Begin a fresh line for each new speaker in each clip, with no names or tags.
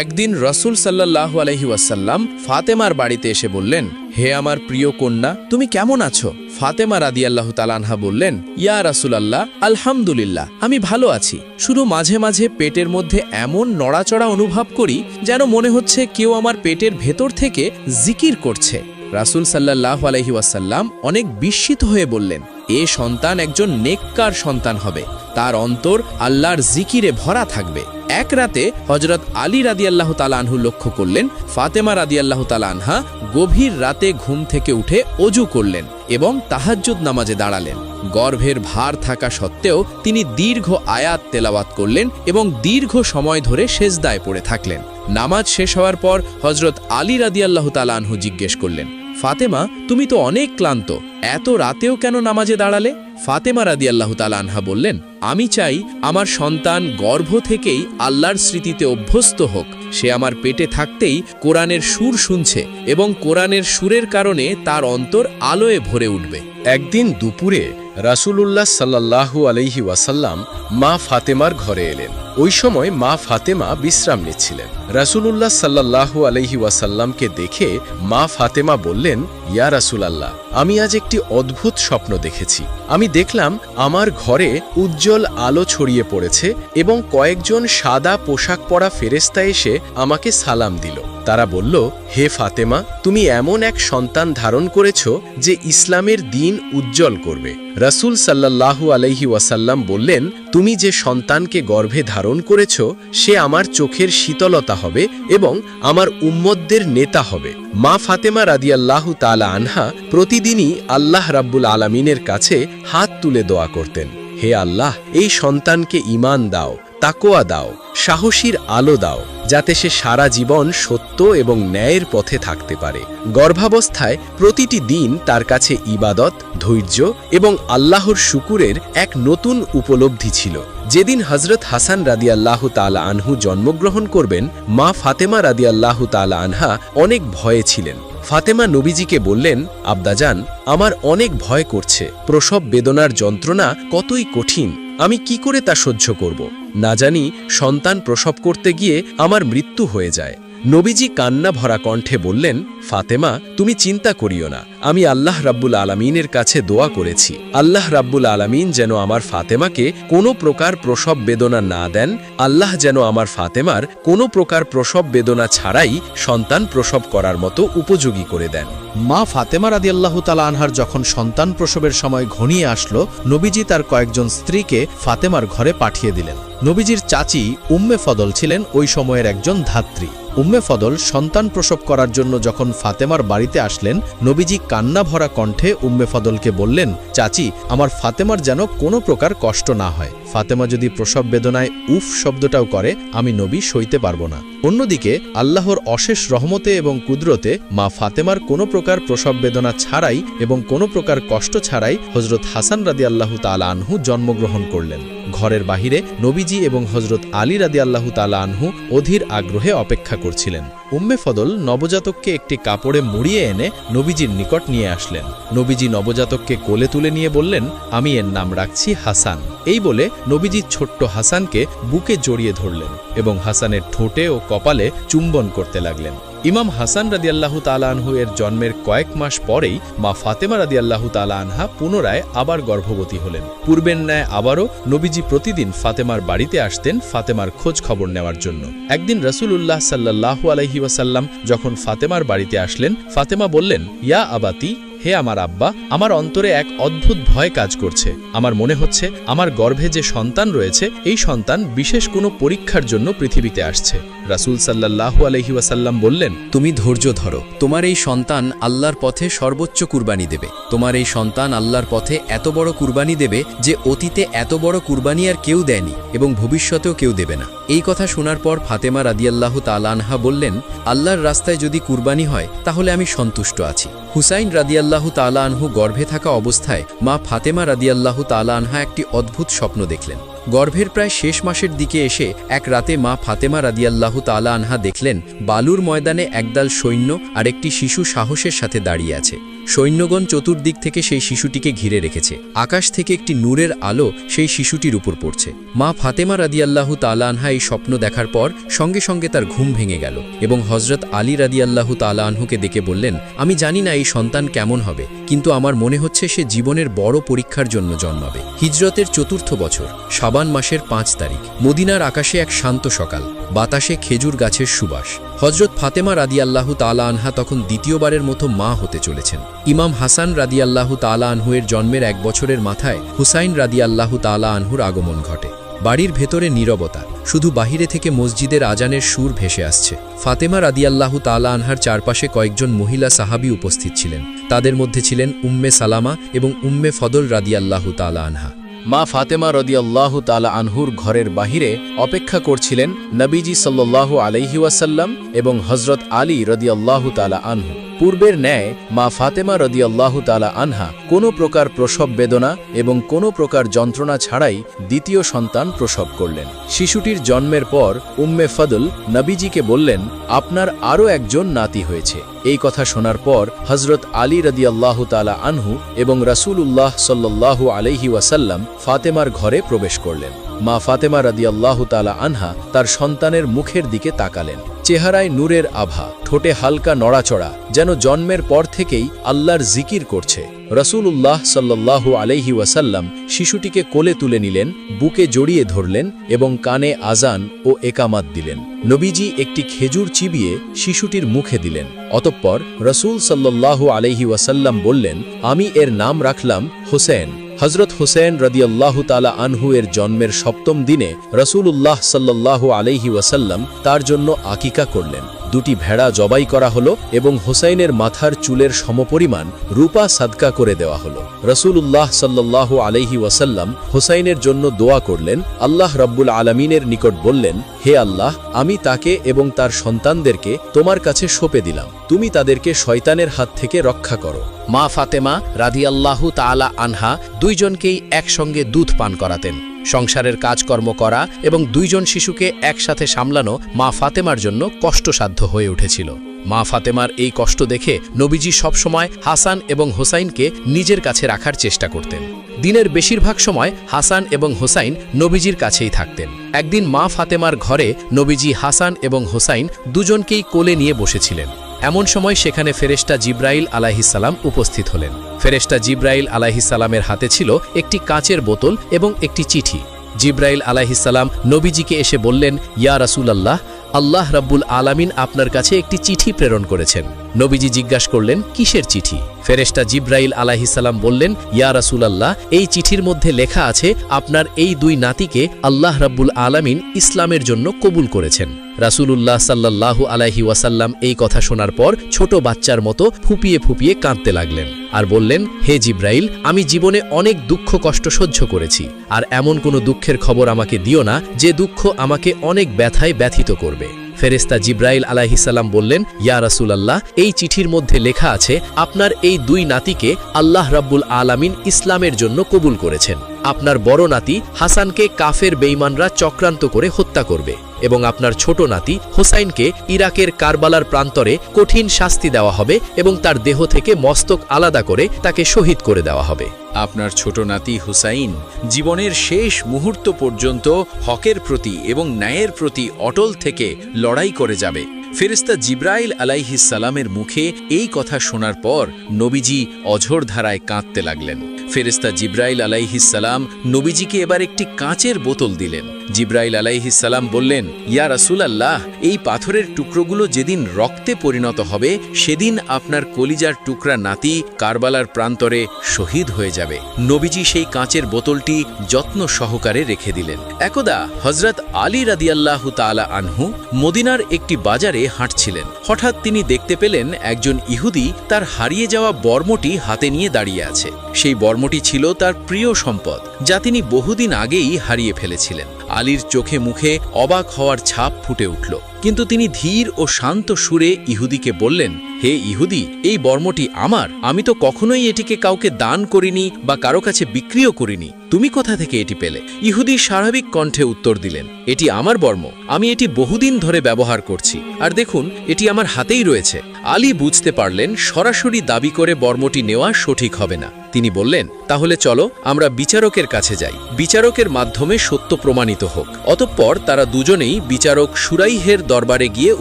একদিন রাসূল সাল্লাল্লাহু আলাইহি ওয়াসাল্লাম ফাতেমার বাড়িতে এসে বললেন, হে আমার প্রিয় কন্যা, তুমি কেমন আছো? ফাতেমা রাদিয়াল্লাহু তাআলা আনহা বললেন, ইয়া রাসূলুল্লাহ, আলহামদুলিল্লাহ, আমি ভালো আছি। শুধু মাঝে মাঝে পেটের মধ্যে এমন নড়াচড়া অনুভব করি যেন মনে হচ্ছে কেউ আমার পেটের ভেতর থেকে জিকির করছে। রাসূল সাল্লাল্লাহু আলাইহি ওয়াসাল্লাম অনেক বিস্মিত হয়ে বললেন, এ সন্তান একজন নেককার সন্তান হবে, তার অন্তর আল্লাহর জিকিরে ভরা থাকবে। এক রাতে হযরত আলী রাদিয়াল্লাহু তাআলা আনহু লক্ষ্য করলেন ফাতেমা রাদিয়াল্লাহু তাআলা আনহা গভীর রাতে ঘুম থেকে উঠে ওযু করলেন এবং তাহাজ্জুদ নামাজে দাঁড়ালেন। গর্ভের ভার থাকা সত্ত্বেও তিনি দীর্ঘ আয়াত তেলাওয়াত করলেন এবং দীর্ঘ সময় ধরে সেজদায় পড়ে থাকলেন। নামাজ শেষ হওয়ার পর হযরত আলী রাদিয়াল্লাহু তাআলা আনহু জিজ্ঞেস করলেন, ফাতেমা, তুমি তো অনেক ক্লান্ত, এত রাতেও কেন নামাজে দাঁড়ালে? ফাতেমা রাদিয়াল্লাহু তাআলা আনহা বললেন, আমি চাই আমার সন্তান গর্ভ থেকেই আল্লাহর স্মৃতিতে অভ্যস্ত হোক। সে আমার পেটে থাকতেই কোরআনের সুর শুনছে এবং কোরআনের সুরের কারণে তার অন্তর আলোয় ভরে উঠবে।
একদিন দুপুরে রাসূলুল্লাহ সাল্লাল্লাহু আলাইহি ওয়াসাল্লাম মা ফাতেমার ঘরে এলেন। ওই সময় মা ফাতেমা বিশ্রাম নিচ্ছিলেন। রাসূলুল্লাহ সাল্লাল্লাহু আলাইহি ওয়াসাল্লামকে দেখে মা ফাতেমা বললেন, ইয়া রাসূলাল্লাহ, আমি আজ একটি অদ্ভুত স্বপ্ন দেখেছি। আমি দেখলাম আমার ঘরে উজ্জ্বল আলো ছড়িয়ে পড়েছে এবং কয়েকজন সাদা পোশাক পরা ফেরেশতা এসে আমাকে সালাম দিল। তারা বলল, হে ফাতেমা, তুমি এমন এক সন্তান ধারণ করেছ যে ইসলামের দ্বীন উজ্জ্বল করবে। রাসূল সাল্লাল্লাহু আলাইহি ওয়াসাল্লাম বললেন, তুমি যে সন্তানকে গর্ভে ধারণ করেছ সে আমার চোখের শীতলতা হবে এবং আমার উম্মতদের নেতা হবে। মা ফাতেমা রাদিয়াল্লাহু তাআলা আনহা প্রতিদিনই আল্লাহ রাব্বুল আলামিনের কাছে হাত তুলে দোয়া করতেন, হে আল্লাহ, এই সন্তানকে ঈমান দাও, তাকওয়া দাও, সাহসীর আলো দাও, যাতে সে সারা জীবন সত্য এবং ন্যায়ের পথে থাকতে পারে। গর্ভাবস্থায় প্রতিটি দিন তার কাছে ইবাদত, ধৈর্য এবং আল্লাহর শুকুরের এক নতুন উপলব্ধি ছিল। যেদিন হযরত হাসান রাদিয়াল্লাহু তাআলা আনহু জন্মগ্রহণ করবেন, মা ফাতেমা রাদিয়াল্লাহু তাআলা আনহা অনেক ভয়ে ছিলেন। ফাতেমা নবীজিকে বললেন, আব্বাজান, আমার অনেক ভয় করছে। প্রসব বেদনার যন্ত্রণা কতই কঠিন, আমি কি করে তা সহ্য করব? না জানি সন্তান প্রসব করতে গিয়ে আমার মৃত্যু হয়ে যায়। নবীজি কান্না ভরা কণ্ঠে বললেন, ফাতেমা, তুমি চিন্তা করিও না, আমি আল্লাহ রাব্বুল আলামিনের কাছে দোয়া করেছি। আল্লাহ রাব্বুল আলামিন যেন আমার ফাতেমাকে কোনো প্রকার প্রসব বেদনা না দেন। আল্লাহ যেন আমার ফাতেমার কোনো প্রকার প্রসব বেদনা ছাড়াই সন্তান প্রসব করার মতো উপযোগী করে দেন।
মা ফাতেমা রাদিয়াল্লাহু তাআলা আনহার যখন সন্তান প্রসবের সময় ঘনিয়ে আসলো, নবীজি তার কয়েকজন স্ত্রীকে ফাতেমার ঘরে পাঠিয়ে দিলেন। নবীজির চাচি উম্মে ফদল ছিলেন ওই সময়ের একজন ধাত্রী। উম্মে ফদল সন্তান প্রসব করার জন্য যখন ফাতেমার বাড়িতে আসলেন, নবীজি কান্না ভরা কণ্ঠে উম্মে ফদলকে বললেন, চাচি, আমার ফাতেমার যেন কোনো প্রকার কষ্ট না হয়। ফাতেমা যদি প্রসব বেদনায় উফ শব্দটাও করে, আমি নবী সইতে পারবো না। অন্যদিকে আল্লাহর অশেষ রহমতে এবং কুদরতে মা ফাতেমার কোনো প্রকার প্রসব বেদনা ছাড়াই এবং কোনো প্রকার কষ্ট ছাড়াই হযরত হাসান রাদিয়াল্লাহু তাআলা আনহু জন্মগ্রহণ করলেন। ঘরের বাহিরে নবীজি এবং হযরত আলী রাদিয়াল্লাহু তাআলা আনহু অধীর আগ্রহে অপেক্ষা করছিলেন। উম্মে ফদল নবজাতককে একটি কাপড়ে মুড়িয়ে এনে নবীজির নিকট নিয়ে আসলেন। নবীজি নবজাতককে কোলে তুলে নিয়ে বললেন, আমি এর নাম রাখছি হাসান। এই বলে নবীজি ছোট্ট হাসানকে বুকে জড়িয়ে ধরলেন এবং হাসানের ঠোঁটে ও কপালে চুম্বন করতে লাগলেন। ইমাম হাসান রাদিয়াল্লাহু তাআলা আনহু এর জন্মের কয়েক মাস পরেই মা ফাতেমা রাদিয়াল্লাহু তাআলা আনহা পুনরায় আবার গর্ভবতী হলেন। পূর্বের ন্যায় আবারও নবীজি প্রতিদিন ফাতেমার বাড়িতে আসতেন ফাতেমার খোঁজ খবর নেওয়ার জন্য। একদিন রাসূলুল্লাহ সাল্লাল্লাহু আলাইহি ওয়াসাল্লাম যখন ফাতেমার বাড়িতে আসলেন, ফাতেমা বললেন, ইয়া আবাতি, হে আমার আব্বা, আমার অন্তরে এক অদ্ভুত ভয় কাজ করছে। আমার মনে হচ্ছে আমার গর্ভে যে সন্তান রয়েছে এই সন্তান বিশেষ কোনো পরীক্ষার জন্য পৃথিবীতে আসছে। রাসূল সাল্লাল্লাহু আলাইহি ওয়াসাল্লাম বললেন,
তুমি ধৈর্য ধরো, তোমার এই সন্তান আল্লাহর পথে সর্বোচ্চ কুরবানি দেবে। তোমার এই সন্তান আল্লাহর পথে এত বড় কুরবানি দেবে যে অতীতে এত বড় কুরবানি আর কেউ দেয়নি এবং ভবিষ্যতেও কেউ দেবে না। এই কথা শোনার পর ফাতেমা রাদিয়াল্লাহু তাআলা আনহা বললেন, আল্লাহর রাস্তায় যদি কুরবানি হয় তাহলে আমি সন্তুষ্ট আছি। হুসাইন রাদিয়াল্লাহু তাআলা আনহু গর্ভে থাকা অবস্থায় মা ফাতেমা রাদিয়াল্লাহু তাআলা আনহা একটি অদ্ভুত স্বপ্ন দেখলেন। গর্ভের প্রায় শেষ মাসের দিকে এসে এক রাতে মা ফাতেমা রাদিয়াল্লাহু তাআলা আনহা দেখলেন বালুর ময়দানে একদল সৈন্য আর একটি শিশু সাহসের সাথে দাঁড়িয়ে আছে।
সৈন্যগণ চতুর্দিক থেকে সেই শিশুটিকে ঘিরে রেখেছে। আকাশ থেকে একটি নূরের আলো সেই শিশুটির উপর পড়ছে। মা ফাতেমা রাদিয়াল্লাহু তাআলা আনহা এই স্বপ্ন দেখার পর সঙ্গে সঙ্গে তার ঘুম ভেঙে গেল এবং হযরত আলী রাদিয়াল্লাহু তাআলা আনহুকে ডেকে বললেন, আমি জানি না এই সন্তান কেমন হবে, কিন্তু আমার মনে হচ্ছে সে জীবনের বড় পরীক্ষার জন্য জন্মাবে। হিজরতের ৪র্থ বছর, শাবান মাসের ৫ তারিখ, মদিনার আকাশে এক শান্ত সকাল, বাতাসে খেজুর গাছের সুবাস। হযরত ফাতেমা রাদিয়াল্লাহু তাআলা আনহা তখন দ্বিতীয়বারের মতো মা হতে চলেছেন। ইমাম হাসান রাদিয়াল্লাহু তাআলা আনহুয়ের জন্মের ১ বছরের মাথায় হুসাইন রাদিয়াল্লাহু তাআলা আনহুর আগমন ঘটে। বাড়ির ভেতরে নীরবতা, শুধু বাহিরে থেকে মসজিদের আজানের সুর ভেসে আসছে। ফাতেমা রাদিয়াল্লাহু তাআলা আনহার চারপাশে কয়েকজন মহিলা সাহাবী উপস্থিত ছিলেন। তাদের মধ্যে ছিলেন উম্মে সালামা এবং উম্মে ফদল রাদিয়াল্লাহু তাআলা আনহা।
মা ফাতেমা রাদিয়াল্লাহু তাআলা আনহুর ঘরের বাহিরে অপেক্ষা করছিলেন নবীজি সাল্লাল্লাহু আলাইহি ওয়াসাল্লাম এবং হযরত আলী রাদিয়াল্লাহু তাআলা আনহু। পূর্বের ন্যায় মা ফাতেমা রাদিয়াল্লাহু তাআলা আনহা কোনো প্রকার প্রসব বেদনা এবং কোনো প্রকার যন্ত্রণা ছাড়াই দ্বিতীয় সন্তান প্রসব করলেন। শিশুটির জন্মের পর উম্মে ফদল নবীজিকে বললেন, আপনার আরও একজন নাতি হয়েছে। এই কথা শোনার পর হযরত আলী রাদিয়াল্লাহু তাআলা আনহু এবং রাসূলুল্লাহ সাল্লাল্লাহু আলাইহি ওয়াসাল্লাম ফাতেমার ঘরে প্রবেশ করলেন। মা ফাতেমা রাদিয়াল্লাহু তাআলা আনহা তার সন্তানের মুখের দিকে তাকালেন। চেহারায় নূরের আভা, ঠোঁটে হালকা নড়াচড়া, যেন জন্মের পর থেকেই আল্লাহর জিকির করছে। রাসূলুল্লাহ সাল্লাল্লাহু আলাইহি ওয়াসাল্লাম শিশুটিকে কোলে তুলে নিলেন, বুকে জড়িয়ে ধরলেন এবং কানে আজান ও একামাত দিলেন। নবীজি একটি খেজুর চিবিয়ে শিশুটির মুখে দিলেন। অতঃপর রাসূল সাল্লাল্লাহু আলাইহি ওয়াসাল্লাম বললেন, আমি এর নাম রাখলাম হোসেন। হযরত হোসেন রাদিয়াল্লাহু তাআলা আনহু এর জন্মের ৭ম দিনে রাসূলুল্লাহ সাল্লাল্লাহু আলাইহি ওয়াসাল্লাম তার জন্য আকিকা করলেন। 2টি ভেড়া জবাই করা হলো এবং হোসাইনের মাথার চুলের সমপরিমাণ রূপা সাদকা করে দেওয়া হলো। রাসূলুল্লাহ সাল্লাল্লাহু আলাইহি ওয়াসাল্লাম হোসাইনের জন্য দোয়া করলেন। আল্লাহ রাব্বুল আলামিনের নিকট বললেন, হে আল্লাহ, আমি তাকে এবং তার সন্তানদেরকে তোমার কাছে সঁপে দিলাম, তুমি তাদেরকে শয়তানের হাত থেকে রক্ষা করো।
মা ফাতেমা রাদিয়াল্লাহু তাআলা আনহা দুইজনকেই একসঙ্গে দুধ পান করাতেন। সংসারের কাজকর্ম করা এবং দুইজন শিশুকে একসাথে সামলানো মা ফাতেমার জন্য কষ্টসাধ্য হয়ে উঠেছিল। মা ফাতেমার এই কষ্ট দেখে নবীজি সবসময় হাসান এবং হোসাইনকে নিজের কাছে রাখার চেষ্টা করতেন। দিনের বেশিরভাগ সময় হাসান এবং হোসাইন নবীজির কাছেই থাকতেন। একদিন মা ফাতেমার ঘরে নবীজি হাসান এবং হোসাইন দুজনকেই কোলে নিয়ে বসেছিলেন। এমন সময় সেখানে ফেরেশতা জিব্রাইল আলাইহিসসালাম উপস্থিত হলেন। ফেরেশতা জিব্রাইল আলাইহিসসালামের হাতে ছিল একটি কাচের বোতল এবং একটি চিঠি। জিব্রাইল আলাইহিসসালাম নবীজিকে এসে বললেন, ইয়া রাসূলুল্লাহ, আল্লাহ রাব্বুল আলামিন আপনার কাছে একটি চিঠি প্রেরণ করেছেন। নবীজি জিজ্ঞাসা করলেন, কিসের চিঠি? ফেরেশতা জিব্রাইল আলাইহিসসালাম বললেন, ইয়া রাসূলুল্লাহ, এই চিঠির মধ্যে লেখা আছে আপনার এই 2 নাতিকে আল্লাহ রাব্বুল আলামিন ইসলামের জন্য কবুল করেছেন। রাসূলুল্লাহ সাল্লাল্লাহু আলাইহি ওয়াসাল্লাম এই কথা শোনার পর ছোট বাচ্চার মতো ফুপিয়ে ফুপিয়ে কাঁদতে লাগলেন আর বললেন, হে জিব্রাইল, আমি জীবনে অনেক দুঃখ কষ্ট সহ্য করেছি, আর এমন কোনো দুঃখের খবর আমাকে দিও না যে দুঃখ আমাকে অনেক ব্যথায় ব্যথিত করবে। ফেরেশতা জিব্রাইল আলাইহিসসালাম বললেন, ইয়া রাসূলুল্লাহ, এই চিঠির মধ্যে লেখা আছে আপনার এই 2 নাতিকে আল্লাহ রাব্বুল আলামিন ইসলামের জন্য কবুল করেছেন। আপনার বড় নাতি হাসানকে কাফের বেঈমানরা চক্রান্ত করে হত্যা করবে এবং আপনার ছোট নাতি হোসাইনকে ইরাকের কারবালার প্রান্তরে কঠিন শাস্তি দেওয়া হবে এবং তার দেহ থেকে মস্তক আলাদা করে তাকে শহীদ করে দেওয়া হবে।
আপনার ছোট নাতি হুসাইন জীবনের শেষ মুহূর্ত পর্যন্ত হকের প্রতি এবং ন্যায়ের প্রতি অটল থেকে লড়াই করে যাবে। ফেরেশতা জিব্রাইল আলাইহিসসালামের মুখে এই কথা শোনার পর নবীজি অঝোর ধারায় কাঁদতে লাগলেন। ফেরেশতা জিব্রাইল আলাইহিসসালাম নবীজিকে এবার একটি কাঁচের বোতল দিলেন। জিব্রাইল আলাইহিসসালাম বললেন, ইয়া রাসূলুল্লাহ, এই পাথরের টুকরোগুলো যেদিন রক্তে পরিণত হবে সেদিন আপনার কলিজার টুকরা নাতি কারবালার প্রান্তরে শহীদ হয়ে যাবে। নবীজি সেই কাঁচের বোতলটি যত্ন সহকারে রেখে দিলেন। একদা হযরত আলী রাদিয়াল্লাহু তাআলা আনহু মদিনার একটি বাজারে হাঁটছিলেন। হঠাৎ তিনি দেখতে পেলেন একজন ইহুদি তার হারিয়ে যাওয়া বর্মটি হাতে নিয়ে দাঁড়িয়ে আছে। সেই বর্মটি ছিল তার প্রিয় সম্পদ, যা তিনি বহুদিন আগেই হারিয়ে ফেলেছিলেন। আলীর চোখে মুখে অবাক হওয়ার ছাপ ফুটে উঠল।
কিন্তু তিনি ধীর ও শান্ত সুরে ইহুদিকে বললেন, হে ইহুদি, এই বর্মটি আমার। আমি তো কখনোই এটিকে কাউকে দান করিনি বা কারো কাছে বিক্রিও করিনি। তুমি কোথা থেকে এটি পেলে? ইহুদি স্বাভাবিক কণ্ঠে উত্তর দিলেন, এটি আমার বর্ম। আমি এটি বহুদিন ধরে ব্যবহার করছি, আর দেখুন এটি আমার হাতেই রয়েছে। আলী বুঝতে পারলেন সরাসরি দাবি করে বর্মটি নেওয়া সঠিক হবে না। তিনি বললেন, তাহলে চলো আমরা বিচারকের কাছে যাই, বিচারকের মাধ্যমে সত্য প্রমাণিত হোক। অতঃপর তারা দুজনেই বিচারক শুরাইহের দরবারে গিয়ে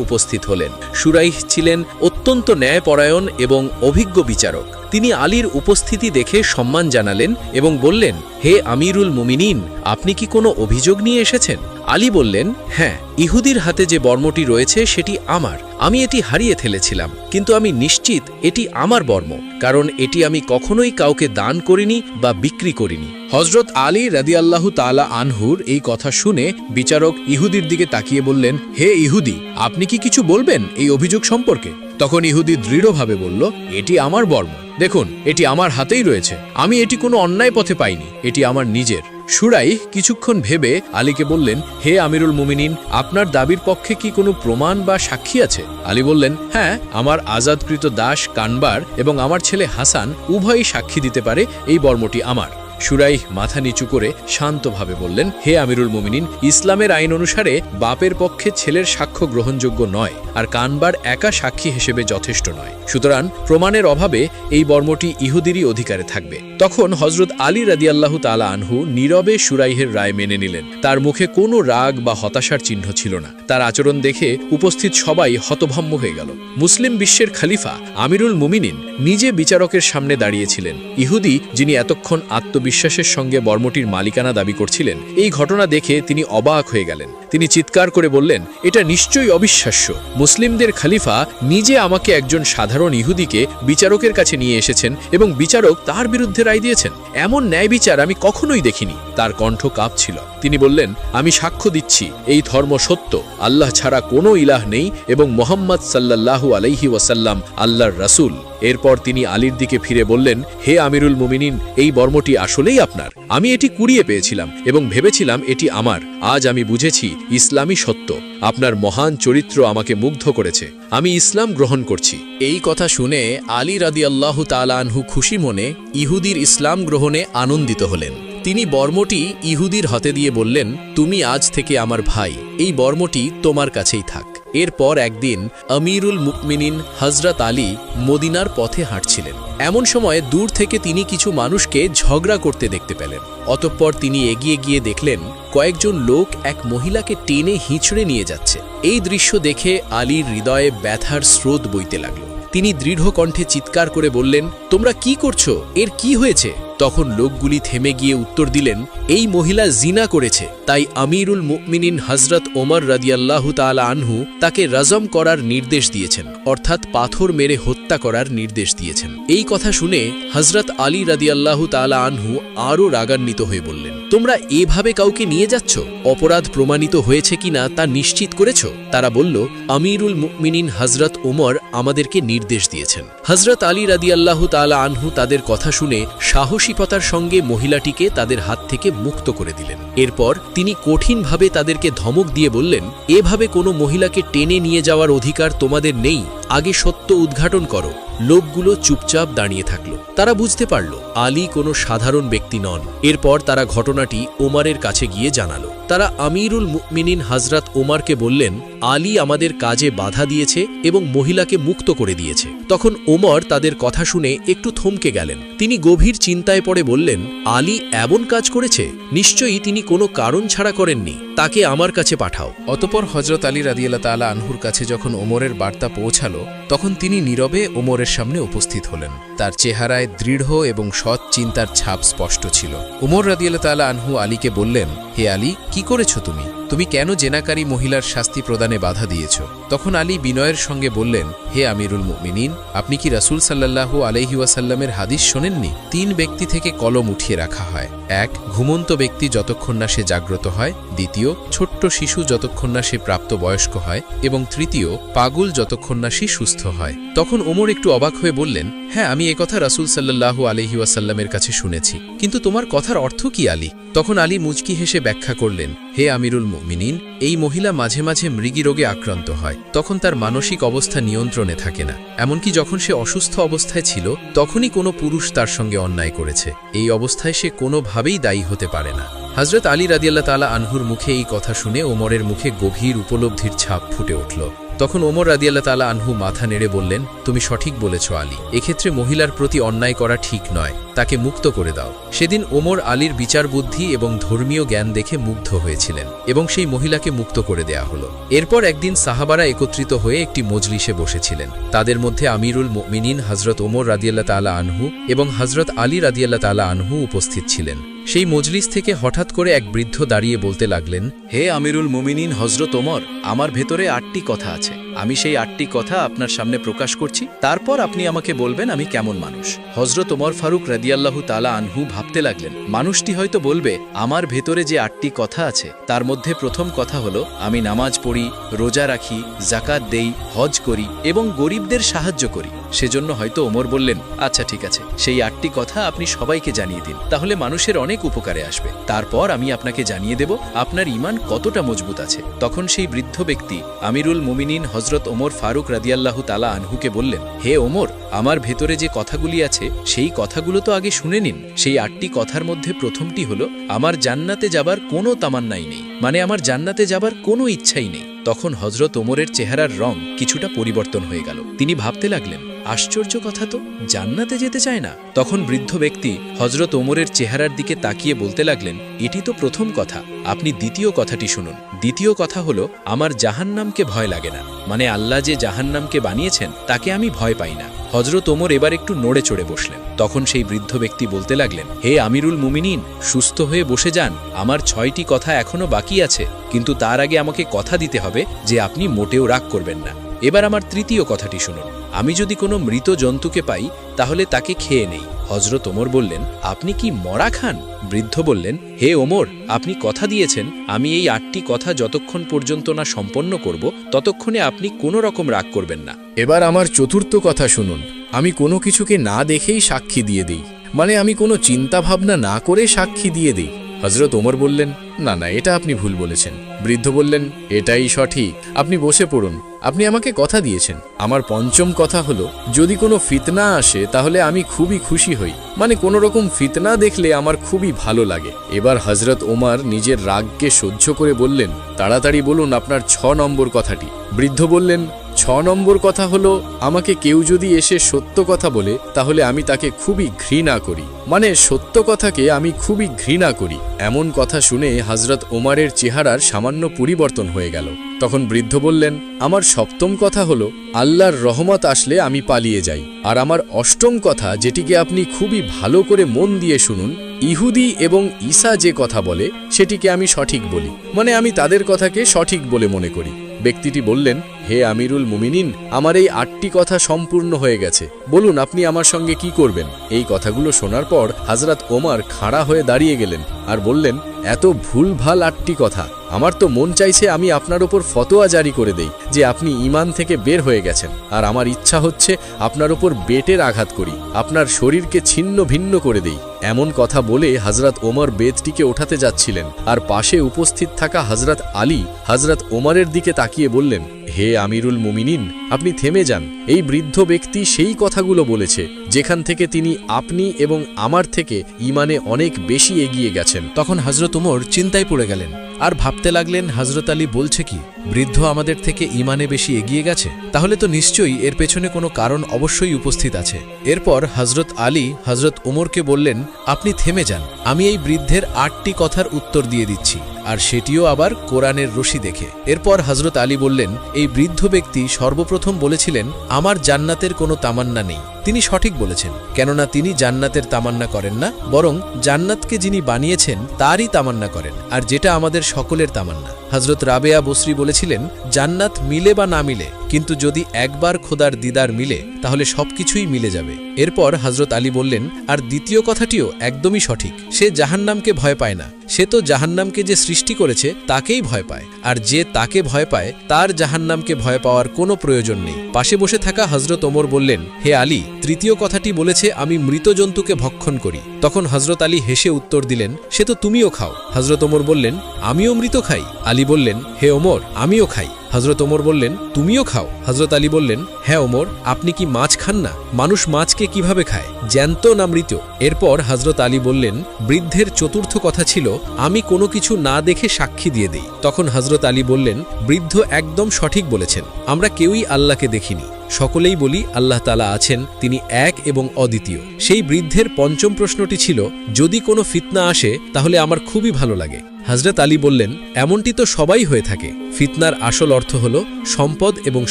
উপস্থিত হলেন। শুরাইহ ছিলেন অত্যন্ত ন্যায়পরায়ণ এবং অভিজ্ঞ বিচারক। তিনি আলীর উপস্থিতি দেখে সম্মান জানালেন এবং বললেন, হে আমিরুল মুমিনিন, আপনি কি কোনো অভিযোগ নিয়ে এসেছেন? আলী বললেন, হ্যাঁ, ইহুদির হাতে যে বর্মটি রয়েছে সেটি আমার। আমি এটি হারিয়ে ফেলেছিলাম, কিন্তু আমি নিশ্চিত এটি আমার বর্ম, কারণ এটি আমি কখনোই কাউকে দান করিনি বা বিক্রি করিনি।
হজরত আলী রাদিয়াল্লাহু তাআলা আনহুর এই কথা শুনে বিচারক ইহুদির দিকে তাকিয়ে বললেন, হে ইহুদি, আপনি কি কিছু বলবেন এই অভিযোগ সম্পর্কে? তখন ইহুদি দৃঢ়ভাবে বলল, এটি আমার বর্ম। দেখুন, এটি আমার হাতেই রয়েছে। আমি এটি কোনো অন্যায় পথে পাইনি, এটি আমার নিজের। শুরাইহ কিছুক্ষণ ভেবে আলীকে বললেন, হে আমিরুল মুমিনিন, আপনার দাবির পক্ষে কি কোনো প্রমাণ বা সাক্ষী আছে? আলী বললেন, হ্যাঁ, আমার আজাদকৃত দাস কানবার এবং আমার ছেলে হাসান উভয়ই সাক্ষী দিতে পারে এই বর্মটি আমার। শুরাইহ মাথা নিচু করে শান্তভাবে বললেন, হে আমিরুল মুমিনিন, ইসলামের আইন অনুসারে বাপের পক্ষে ছেলের সাক্ষ্য গ্রহণযোগ্য নয়, আর কানবার একা সাক্ষী হিসেবে যথেষ্ট নয়। সুতরাং প্রমাণের অভাবে এই বর্মটি ইহুদিরই অধিকারে থাকবে। তখন হজরত আলী রাদিয়াল্লাহু তাআলা আনহু নীরবে শুরাইহের রায় মেনে নিলেন। তার মুখে কোনো রাগ বা হতাশার চিহ্ন ছিল না। তার আচরণ দেখে উপস্থিত সবাই হতভম্ব হয়ে গেল। মুসলিম বিশ্বের খলিফা আমিরুল মুমিনিন নিজে বিচারকের সামনে দাঁড়িয়েছিলেন। ইহুদি, যিনি এতক্ষণ আত্মবিশ্বাসের সঙ্গে বর্মটির মালিকানা দাবি করছিলেন, এই ঘটনা দেখে তিনি অবাক হয়ে গেলেন। তিনি চিৎকার করে বললেন, এটা নিশ্চয়ই অবিশ্বাস্য। মুসলিমদের খলিফা নিজে আমাকে একজন সাধারণ ইহুদিকে বিচারকের কাছে নিয়ে এসেছেন এবং বিচারক তার বিরুদ্ধে রায় দিয়েছেন। এমন ন্যায় বিচার আমি কখনোই দেখিনি। তার কণ্ঠ কাঁপছিল। তিনি বললেন, আমি সাক্ষ্য দিচ্ছি এই ধর্ম সত্য, আল্লাহ ছাড়া কোনো ইলাহ নেই এবং মুহাম্মদ সাল্লাল্লাহু আলাইহি ওয়াসাল্লাম আল্লাহর রাসূল। এরপর তিনি আলীর দিকে ফিরে বললেন, হে আমিরুল মুমিনিন, এই বর্মটি আসলেই আপনার। আমি এটি কুড়িয়ে পেয়েছিলাম এবং ভেবেছিলাম এটি আমার। আজ আমি বুঝেছি ইসলামই সত্য। আপনার মহান চরিত্র আমাকে মুগ্ধ করেছে। আমি ইসলাম গ্রহণ করছি।
এই কথা শুনে আলী রাদিয়াল্লাহু তাআলা আনহু খুশি মনে ইহুদির ইসলাম গ্রহণে আনন্দিত হলেন। তিনি বর্মটি ইহুদির হাতে দিয়ে বললেন, তুমি আজ থেকে আমার ভাই, এই বর্মটি তোমার কাছেই থাক। এরপর একদিন আমিরুল মুমিনিন হযরত আলী মদিনার পথে হাঁটছিলেন। এমন সময় দূর থেকে তিনি কিছু মানুষকে ঝগড়া করতে দেখতে পেলেন। অতঃপর তিনি এগিয়ে গিয়ে দেখলেন কয়েকজন লোক এক মহিলাকে টেনে হিঁচড়ে নিয়ে যাচ্ছে। এই দৃশ্য দেখে আলীর হৃদয়ে ব্যথার স্রোত বইতে লাগল। তিনি দৃঢ় কণ্ঠে চিৎকার করে বললেন, তোমরা কি করছো? এর কি হয়েছে? তখন লোকগুলি থেমে গিয়ে উত্তর দিলেন, এই মহিলা জিনা করেছে, তাই আমিরুল মুমিনিন হযরত ওমর রাদিয়াল্লাহু তাআলা আনহু তাকে রজম করার নির্দেশ দিয়েছেন, অর্থাৎ পাথর মেরে হত্যা করার নির্দেশ দিয়েছেন। এই কথা শুনে হযরত আলী রাদিয়াল্লাহু তাআলা আনহু আরও রাগান্বিত হয়ে বললেন, তোমরা এভাবে কাউকে নিয়ে যাচ্ছ? অপরাধ প্রমাণিত হয়েছে কিনা তা নিশ্চিত করেছ? তারা বলল, আমিরুল মুমিনিন হযরত ওমর আমাদেরকে নির্দেশ দিয়েছেন। হযরত আলী রাদিয়াল্লাহু তাআলা আনহু তাদের কথা শুনে সাহসিকতার সঙ্গে মহিলাটিকে তাদের হাত থেকে মুক্ত করে দিলেন। এরপর তিনি কঠিনভাবে তাদেরকে ধমক দিয়ে বললেন, এভাবে কোনো মহিলাকে টেনে নিয়ে যাওয়ার অধিকার তোমাদের নেই। আগে সত্য উদ্ঘাটন করো। লোকগুলো চুপচাপ দাঁড়িয়ে থাকল। তারা বুঝতে পারল আলী কোনো সাধারণ ব্যক্তি নন। এরপর তারা ঘটনাটি ওমরের কাছে গিয়ে জানালো। তারা আমিরুল মুমিনিন হযরত ওমরকে বললেন, আলী আমাদের কাজে বাধা দিয়েছে এবং মহিলাকে মুক্ত করে দিয়েছে। তখন ওমর তাদের কথা শুনে একটু থমকে গেলেন। তিনি গভীর চিন্তায় পড়ে বললেন, আলী এমন কাজ করেছে? নিশ্চয়ই তিনি কোনো কারণ ছাড়া করেননি। তাকে আমার কাছে পাঠাও। অতঃপর হযরত আলী রাদিয়াল্লাহু তাআলা আনহুর কাছে যখন ওমরের বার্তা পৌঁছালো, তখন তিনি নীরবে ওমরের সামনে উপস্থিত হলেন। তার চেহারায় দৃঢ় এবং সৎ চিন্তার ছাপ স্পষ্ট ছিল। ওমর রাদিয়াল্লাহু তাআলা আনহু আলীকে বললেন, হে আলী, কি করেছো তুমি? তুমি কেন জেনাকারী মহিলার শাস্তি প্রদানে বাধা দিয়েছ? তখন আলী বিনয়ের সঙ্গে বললেন, হে আমিরুল মুমিনিন, আপনি কি রাসূল সাল্লাল্লাহু আলাইহি ওয়াসাল্লামের হাদিস শোনেননি? 3 ব্যক্তি থেকে কলম উঠিয়ে রাখা হয়। 1, ঘুমন্ত ব্যক্তি যতক্ষণ না সে জাগ্রত হয়। 2, ছোট্ট শিশু যতক্ষণ না সে প্রাপ্তবয়স্ক হয়। এবং 3, পাগল যতক্ষণ না সে সুস্থ হয়। তখন ওমর একটু অবাক হয়ে বললেন, হ্যাঁ, আমি একথা রাসূল সাল্লাল্লাহু আলাইহি ওয়াসাল্লামের কাছে শুনেছি, কিন্তু তোমার কথার অর্থ কি আলী? তখন আলী মুচকি হেসে ব্যাখ্যা করলেন, হে আমিরুল মুমিনিন, এই মহিলা মাঝে মাঝে মৃগী রোগে আক্রান্ত হয়। তখন তার মানসিক অবস্থা নিয়ন্ত্রণে থাকে না। এমনকি যখন সে অসুস্থ অবস্থায় ছিল তখনই কোনো পুরুষ তার সঙ্গে অন্যায় করেছে। এই অবস্থায় সে কোনোভাবেই দায়ী হতে পারে না। হযরত আলী রাদিয়াল্লাহু তাআলা আনহুর মুখে এই কথা শুনে ওমরের মুখে গভীর উপলব্ধির ছাপ ফুটে উঠল। তখন ওমর রাদিয়াল্লাহু তাআলা আনহু মাথা নেড়ে বললেন, তুমি সঠিক বলেছ আলী, এক্ষেত্রে মহিলার প্রতি অন্যায় করা ঠিক নয়, তাকে মুক্ত করে দাও। সেদিন ওমর আলীর বিচার বুদ্ধি এবং ধর্মীয় জ্ঞান দেখে মুগ্ধ হয়েছিলেন এবং সেই মহিলাকে মুক্ত করে দেয়া হলো। এরপর একদিন সাহাবারা একত্রিত হয়ে একটি মজলিসে বসেছিলেন। তাদের মধ্যে আমিরুল মুমিনিন হযরত ওমর রাদিয়াল্লাহু তাআলা আনহু এবং হযরত আলী রাদিয়াল্লাহু তাআলা আনহু উপস্থিত ছিলেন। সেই মজলিস থেকে হঠাৎ করে এক বৃদ্ধ দাঁড়িয়ে বলতে লাগলেন,
হে আমিরুল মুমিনিন হযরত ওমর, আমার ভেতরে 8টি কথা আছে। আমি সেই 8টি কথা আপনার সামনে প্রকাশ করছি, তারপর আপনি আমাকে বলবেন আমি কেমন মানুষ। হযরত ওমর ফারুক রাদিয়াল্লাহু তাআলা আনহু ভাবতে লাগলেন, মানুষটি হয়তো বলবে আমার ভেতরে যে 8টি কথা আছে তার মধ্যে প্রথম কথা হলো আমি নামাজ পড়ি, রোজা রাখি, যাকাত দেই, হজ করি এবং গরিবদের সাহায্য করি। সেজন্য হয়তো ওমর বললেন, আচ্ছা ঠিক আছে, সেই 8টি কথা আপনি সবাইকে জানিয়ে দিন, তাহলে মানুষের অনেক উপকারে আসবে। তারপর আমি আপনাকে জানিয়ে দেব আপনার ঈমান কতটা মজবুত আছে। তখন সেই বৃদ্ধ ব্যক্তি আমিরুল মুমিনিন হযরত ওমর ফারুক রাদিয়াল্লাহু তাআলা আনহুকে বললেন, হে ওমর, আমার ভেতরে যে কথাগুলি আছে সেই কথাগুলো তো আগে শুনে নিন। সেই 8টি কথার মধ্যে প্রথমটি হলো আমার জান্নাতে যাবার কোনো তামান্নাই নেই, মানে আমার জান্নাতে যাবার কোনো ইচ্ছাই নেই। তখন হযরত ওমরের চেহারার রং কিছুটা পরিবর্তন হয়ে গেল। তিনি ভাবতে লাগলেন, আশ্চর্য কথা তো, জান্নাতে যেতে চায় না। তখন বৃদ্ধ ব্যক্তি হযরত ওমরের চেহারার দিকে তাকিয়ে বলতে লাগলেন, এটি তো প্রথম কথা, আপনি দ্বিতীয় কথাটি শুনুন। দ্বিতীয় কথা হলো আমার জাহান্নামকে ভয় লাগে না, মানে আল্লাহ যে জাহান্নামকে বানিয়েছেন তাকে আমি ভয় পাই না। হযরত ওমর এবার একটু নড়ে চড়ে বসলেন। তখন সেই বৃদ্ধ ব্যক্তি বলতে লাগলেন, হে আমিরুল মুমিনিন, সুস্থ হয়ে বসে যান, আমার 6টি কথা এখনো বাকি আছে, কিন্তু তার আগে আমাকে কথা দিতে হবে যে আপনি মোটেও রাগ করবেন না। এবার আমার তৃতীয় কথাটি শুনুন, আমি যদি কোনো মৃত জন্তুকে পাই তাহলে তাকে খেয়ে নেই। হযরত ওমর বললেন, আপনি কি মরা খান? বৃদ্ধ বললেন, হে ওমর, আপনি কথা দিয়েছেন আমি এই 8টি কথা যতক্ষণ পর্যন্ত না সম্পন্ন করব ততক্ষণে আপনি কোনো রকম রাগ করবেন না।
এবার আমার চতুর্থ কথা শুনুন, আমি কোনো কিছুকে না দেখেই সাক্ষী দিয়ে দিই, মানে আমি কোনো চিন্তা ভাবনা না করে সাক্ষী দিয়ে দিই। হযরত ওমর বললেন, না না, এটা আপনি ভুল বলেছেন। বৃদ্ধ বললেন, এটাই সঠিক, আপনি বসে পড়ুন, আপনি আমাকে কথা দিয়েছেন। আমার পঞ্চম কথা হলো যদি কোনো ফিতনা আসে তাহলে আমি খুবই খুশি হই, মানে কোনো রকম ফিতনা দেখলে আমার খুবই ভালো লাগে। এবার হযরত ওমর নিজের রাগকে সহ্য করে বললেন, তাড়াতাড়ি বলুন আপনার 6 নম্বর কথাটি। বৃদ্ধ বললেন, 6 নম্বর কথা হলো আমাকে কেউ যদি এসে সত্য কথা বলে তাহলে আমি তাকে খুবই ঘৃণা করি, মানে সত্য কথাকে আমি খুবই ঘৃণা করি। এমন কথা শুনে হযরত ওমরের চেহারার সামান্য পরিবর্তন হয়ে গেল। তখন বৃদ্ধ বললেন, আমার 7ম কথা হলো আল্লাহর রহমত আসলে আমি পালিয়ে যাই। আর আমার 8ম কথা, যেটিকে আপনি খুবই ভালো করে মন দিয়ে শুনুন, ইহুদি এবং ঈসা যে কথা বলে সেটিকে আমি সঠিক বলি, মানে আমি তাদের কথাকে সঠিক বলে মনে করি। ব্যক্তিটি বললেন, হে আমিরুল মুমিনিন, আমার এই 8টি কথা সম্পূর্ণ হয়ে গেছে, বলুন আপনি আমার সঙ্গে কি করবেন। এই কথাগুলো শোনার পর হযরত ওমর খাড়া হয়ে দাঁড়িয়ে গেলেন আর বললেন, এত ভুলভাল 8টি কথা, আমার তো মন চাইছে আমি আপনার ওপর ফতোয়া জারি করে দেই যে আপনি ঈমান থেকে বের হয়ে গেছেন, আর আমার ইচ্ছা হচ্ছে আপনার ওপর বেটের আঘাত করি, আপনার শরীরকে ছিন্ন ভিন্ন করে দেই। এমন কথা বলে হযরত ওমর বেতটিকে ওঠাতে যাচ্ছিলেন, আর পাশে উপস্থিত থাকা হযরত আলী হযরত ওমরের দিকে তাকিয়ে বললেন, হে আমিরুল মুমিনিন, আপনি থেমে যান। এই বৃদ্ধ ব্যক্তি সেই কথাগুলো বলেছে যেখান থেকে তিনি আপনি এবং আমার থেকে ঈমানে অনেক বেশি এগিয়ে গেছেন। তখন হযরত ওমর চিন্তায় পড়ে গেলেন আর ভাবতে লাগলেন, হযরত আলী বলছে কি, বৃদ্ধ আমাদের থেকে ঈমানে বেশি এগিয়ে গেছে, তাহলে তো নিশ্চয়ই এর পেছনে কোনো কারণ অবশ্যই উপস্থিত আছে। এরপর হযরত আলী হযরত ওমরকে বললেন, আপনি থেমে যান, আমি এই বৃদ্ধের 8টি কথার উত্তর দিয়ে দিচ্ছি, আর সেটিও আবার কোরআনের রশি দেখে। এরপর হযরত আলী বললেন, এই বৃদ্ধ ব্যক্তি সর্বপ্রথম বলেছিলেন আমার জান্নাতের কোনো তামান্না নেই। তিনি সঠিক বলেছেন, কেননা তিনি জান্নাতের তামান্না করেন না, বরং জান্নাতকে যিনি বানিয়েছেন তারই তামান্না করেন, আর যেটা আমাদের সকলের তামান্না। হযরত রাবেয়া বসরি বলেছিলেন, জান্নাত মিলে বা না মিলে কিন্তু যদি একবার খোদার দিদার মিলে তাহলে সবকিছুই মিলে যাবে। এরপর হযরত আলী বললেন, আর দ্বিতীয় কথাটিও একদমই সঠিক, সে জাহান্নামকে ভয় পায় না, সে তো জাহান্নামকে যে সৃষ্টি করেছে তাকেই ভয় পায়, আর যে তাকে ভয় পায় তার জাহান্নামকে ভয় পাওয়ার কোনো প্রয়োজন নেই। পাশে বসে থাকা হযরত ওমর বললেন, হে আলী, তৃতীয় কথাটি বলেছে আমি মৃত জন্তুকে ভক্ষণ করি। তখন হযরত আলী হেসে উত্তর দিলেন, সে তো তুমিও খাও। হযরত ওমর বললেন, আমিও মৃত খাই? আলী বললেন, হে ওমর, আমিও খাই। হযরত ওমর বললেন, তুমিও খাও? হযরত আলী বললেন, হ্যাঁ ওমর, আপনি কি মাছ খান না? মানুষ মাছকে কিভাবে খায়, জ্যান্ত না মৃত? এরপর হযরত আলী বললেন, বৃদ্ধের চতুর্থ কথা ছিল আমি কোনো কিছু না দেখে সাক্ষী দিয়ে দেই। তখন হযরত আলী বললেন, বৃদ্ধ একদম সঠিক বলেছেন, আমরা কেউই আল্লাহকে দেখিনি, সকলেই বলি আল্লাহ তাআলা আছেন, তিনি এক এবং অদ্বিতীয়। সেই বৃদ্ধের পঞ্চম প্রশ্নটি ছিল, যদি কোনো ফিতনা আসে তাহলে আমার খুবই ভালো লাগে। হযরত আলী বললেন, এমনটি তো সবাই হয়ে থাকে। ফিতনার আসল অর্থ হল সম্পদ এবং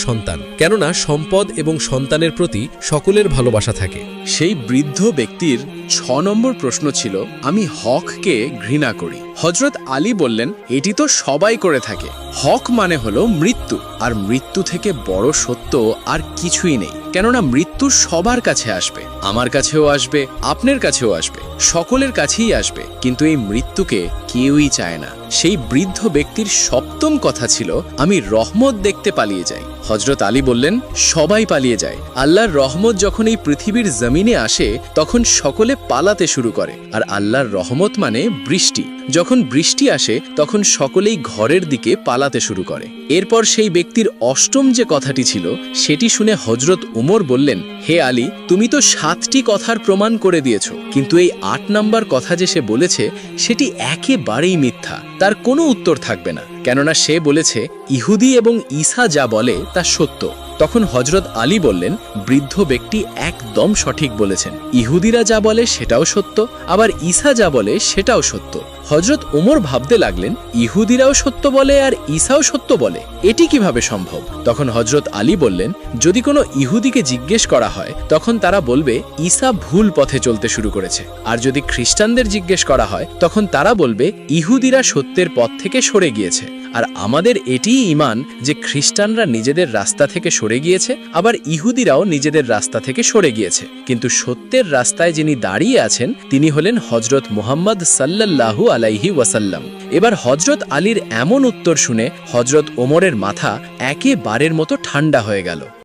সন্তান, কেননা সম্পদ এবং সন্তানের প্রতি সকলের ভালোবাসা থাকে।
সেই বৃদ্ধ ব্যক্তির ৬ নম্বর প্রশ্ন ছিল, আমি হককে ঘৃণা করি। হযরত আলী বললেন, এটি তো সবাই করে থাকে। হক মানে হলো মৃত্যু, আর মৃত্যু থেকে বড় সত্য আর কিছুই নেই, কেননা মৃত্যু সবার কাছে আসবে, আমার কাছেও আসবে, আপনার কাছেও আসবে, সকলের কাছেই আসবে, কিন্তু এই মৃত্যুকে কেউই চায় না। সেই বৃদ্ধ ব্যক্তির সপ্তম কথা ছিল, আমি রহমত দেখতে পালিয়ে যাই। হযরত আলী বললেন, সবাই পালিয়ে যায়। আল্লাহর রহমত যখন এই পৃথিবীর জমিনে আসে তখন সকলে পালাতে শুরু করে, আর আল্লাহর রহমত মানে বৃষ্টি। যখন বৃষ্টি আসে তখন সকলেই ঘরের দিকে পালাতে শুরু করে। এরপর সেই ব্যক্তির অষ্টম যে কথাটি ছিল সেটি শুনে হযরত উমর বললেন, হে আলী, তুমি তো 7টি কথার প্রমাণ করে দিয়েছ, কিন্তু এই 8 নাম্বার কথা যে সে বলেছে সেটি একেবারেই মিথ্যা, তার কোনো উত্তর থাকবে না, কেননা সে বলেছে ইহুদি এবং ঈসা যা বলে তা সত্য। তখন হযরত আলী বললেন, বৃদ্ধ ব্যক্তি একদম সঠিক বলেছেন, ইহুদিরা যা বলে সেটাও সত্য, আবার ঈসা যা বলে সেটাও সত্য। হযরত ওমর ভাবতে লাগলেন, ইহুদিরাও সত্য বলে আর ঈসাও সত্য বলে, এটি কিভাবে সম্ভব? তখন হযরত আলী বললেন, যদি কোনো ইহুদিকে জিজ্ঞেস করা হয় তখন তারা বলবে ঈসা ভুল পথে চলতে শুরু করেছে, আর যদি খ্রিস্টানদের জিজ্ঞেস করা হয় তখন তারা বলবে ইহুদিরা সত্যের পথ থেকে সরে গিয়েছে। আর আমাদের এটিই ঈমান যে খ্রিস্টানরা নিজেদের রাস্তা থেকে সরে গিয়েছে, আবার ইহুদিরাও নিজেদের রাস্তা থেকে সরে গিয়েছে, কিন্তু সত্যের রাস্তায় যিনি দাঁড়িয়ে আছেন তিনি হলেন হযরত মুহাম্মদ সাল্লাল্লাহু আলাইহি ওয়াসাল্লাম। এবার হযরত আলীর এমন উত্তর শুনে হযরত ওমরের মাথা একেবারের মতো ঠান্ডা হয়ে গেল।